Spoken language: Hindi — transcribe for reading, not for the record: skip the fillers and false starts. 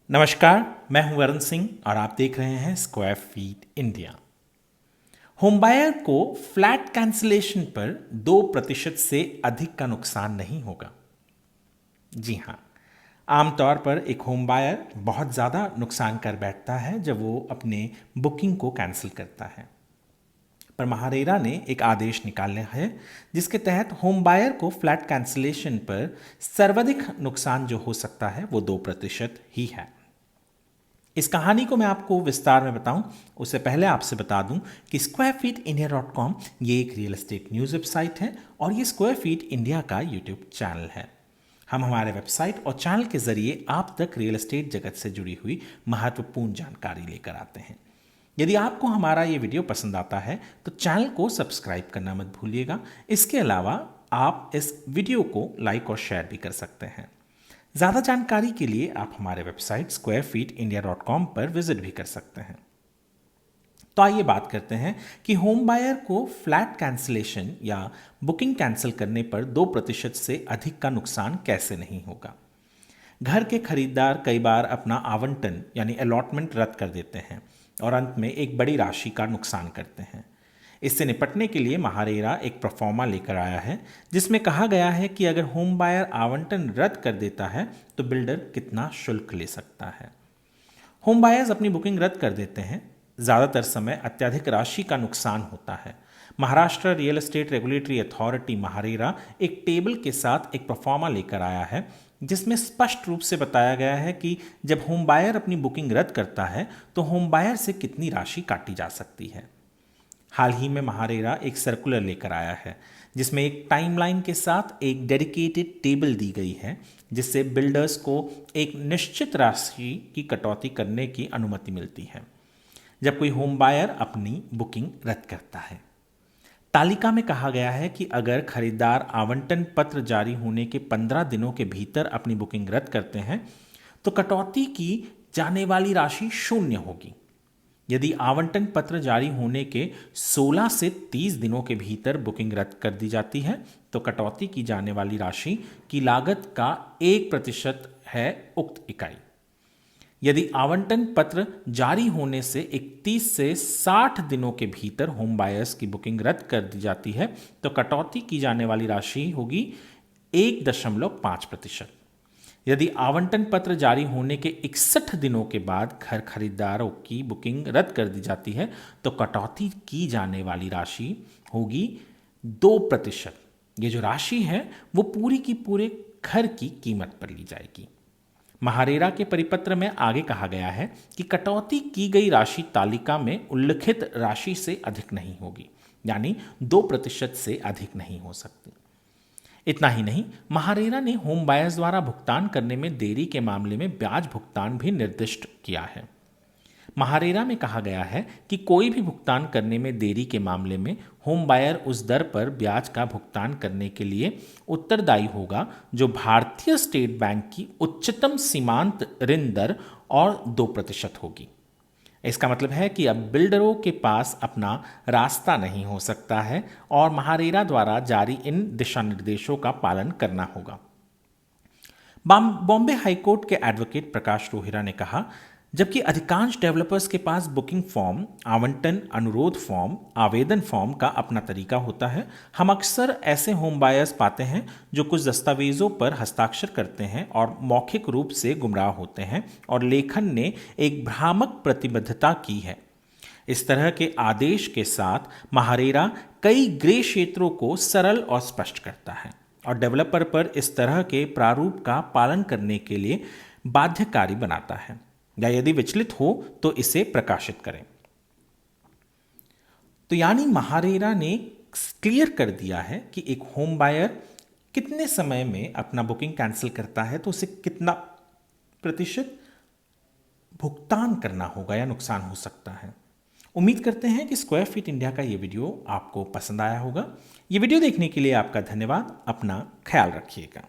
नमस्कार, मैं हूं वरुण सिंह और आप देख रहे हैं square feet India. Home buyer को फ्लैट कैंसिलेशन पर 2% से अधिक का नुकसान नहीं होगा। जी हाँ, आमतौर पर एक होम बायर बहुत ज़्यादा नुकसान कर बैठता है जब वो अपने बुकिंग को कैंसिल करता है। पर महारेरा ने एक आदेश निकाला है जिसके तहत होम बायर को फ्लैट कैंसिलेशन पर सर्वाधिक नुकसान जो हो सकता है वो 2% ही है। इस कहानी को मैं आपको विस्तार में बताऊं उससे पहले आपसे बता दूं कि squarefeetindia.com ये एक रियल एस्टेट न्यूज़ वेबसाइट है और ये स्क्वायर फीट इंडिया का यूट्यूब चैनल है। हम हमारे वेबसाइट और चैनल के जरिए आप तक रियल एस्टेट जगत से जुड़ी हुई महत्वपूर्ण जानकारी लेकर आते हैं। यदि आपको हमारा ये वीडियो पसंद आता है तो चैनल को सब्सक्राइब करना मत भूलिएगा। इसके अलावा आप इस वीडियो को लाइक और शेयर भी कर सकते हैं। ज़्यादा जानकारी के लिए आप हमारे वेबसाइट squarefeetindia.com पर विजिट भी कर सकते हैं। तो आइए बात करते हैं कि होम बायर को फ्लैट कैंसिलेशन या बुकिंग कैंसिल करने पर 2% से अधिक का नुकसान कैसे नहीं होगा। घर के खरीदार कई बार अपना आवंटन यानी अलॉटमेंट रद्द कर देते हैं और अंत में एक बड़ी राशि का नुकसान करते हैं। इससे निपटने के लिए महारेरा एक प्रोफॉर्मा लेकर आया है जिसमें कहा गया है कि अगर होम बायर आवंटन रद्द कर देता है तो बिल्डर कितना शुल्क ले सकता है। होम बायर्स अपनी बुकिंग रद्द कर देते हैं। ज़्यादातर समय अत्यधिक राशि का नुकसान होता है। Maharashtra real estate regulatory authority MahaRERA एक टेबल के साथ एक प्रोफॉर्मा लेकर आया है जिसमें स्पष्ट रूप से बताया गया है कि जब होम बायर अपनी बुकिंग रद्द करता है तो होम बायर से कितनी राशि काटी जा सकती है। हाल ही में महारेरा एक सर्कुलर लेकर आया है जिसमें एक टाइमलाइन के साथ एक डेडिकेटेड टेबल दी गई है जिससे बिल्डर्स को एक निश्चित राशि की कटौती करने की अनुमति मिलती है जब कोई होम बायर अपनी बुकिंग रद्द करता है। तालिका में कहा गया है कि अगर खरीदार आवंटन पत्र जारी होने के 15 दिनों के भीतर अपनी बुकिंग रद्द करते हैं तो कटौती की जाने वाली राशि 0 होगी। यदि आवंटन पत्र जारी होने के 16 से 30 दिनों के भीतर बुकिंग रद्द कर दी जाती है तो कटौती की जाने वाली राशि की लागत का 1% है उक्त इकाई। यदि आवंटन पत्र जारी होने से 31 से 60 दिनों के भीतर होम बायर्स की बुकिंग रद्द कर दी जाती है तो कटौती की जाने वाली राशि होगी 1.5%। यदि आवंटन पत्र जारी होने के 61 दिनों के बाद घर खरीदारों की बुकिंग रद्द कर दी जाती है तो कटौती की जाने वाली राशि होगी 2%। ये जो राशि है वो पूरी की पूरे घर की कीमत पर ली जाएगी। महारेरा के परिपत्र में आगे कहा गया है कि कटौती की गई राशि तालिका में उल्लिखित राशि से अधिक नहीं होगी, यानी 2% से अधिक नहीं हो सकती। इतना ही नहीं, महारेरा ने होम बायर्स द्वारा भुगतान करने में देरी के मामले में ब्याज भुगतान भी निर्दिष्ट किया है। महारेरा में कहा गया है कि कोई भी भुगतान करने में देरी के मामले में होम बायर उस दर पर ब्याज का भुगतान करने के लिए उत्तरदायी होगा जो भारतीय स्टेट बैंक की उच्चतम सीमांत ऋण दर और 2% होगी। इसका मतलब है कि अब बिल्डरों के पास अपना रास्ता नहीं हो सकता है और महारेरा द्वारा जारी इन दिशा निर्देशों का पालन करना होगा। बॉम्बे हाईकोर्ट के एडवोकेट प्रकाश रोहिरा ने कहा, जबकि अधिकांश डेवलपर्स के पास बुकिंग फॉर्म, आवंटन अनुरोध फॉर्म, आवेदन फॉर्म का अपना तरीका होता है, हम अक्सर ऐसे होम बायर्स पाते हैं जो कुछ दस्तावेजों पर हस्ताक्षर करते हैं और मौखिक रूप से गुमराह होते हैं और लेखन ने एक भ्रामक प्रतिबद्धता की है। इस तरह के आदेश के साथ महारेरा कई ग्रे क्षेत्रों को सरल और स्पष्ट करता है और डेवलपर पर इस तरह के प्रारूप का पालन करने के लिए बाध्यकारी बनाता है या यदि विचलित हो तो इसे प्रकाशित करें। तो यानी महारेरा ने क्लियर कर दिया है कि एक होम बायर कितने समय में अपना बुकिंग कैंसिल करता है तो उसे कितना प्रतिशत भुगतान करना होगा या नुकसान हो सकता है। उम्मीद करते हैं कि स्क्वायर फीट इंडिया का ये वीडियो आपको पसंद आया होगा। ये वीडियो देखने के लिए आपका धन्यवाद। अपना ख्याल रखिएगा।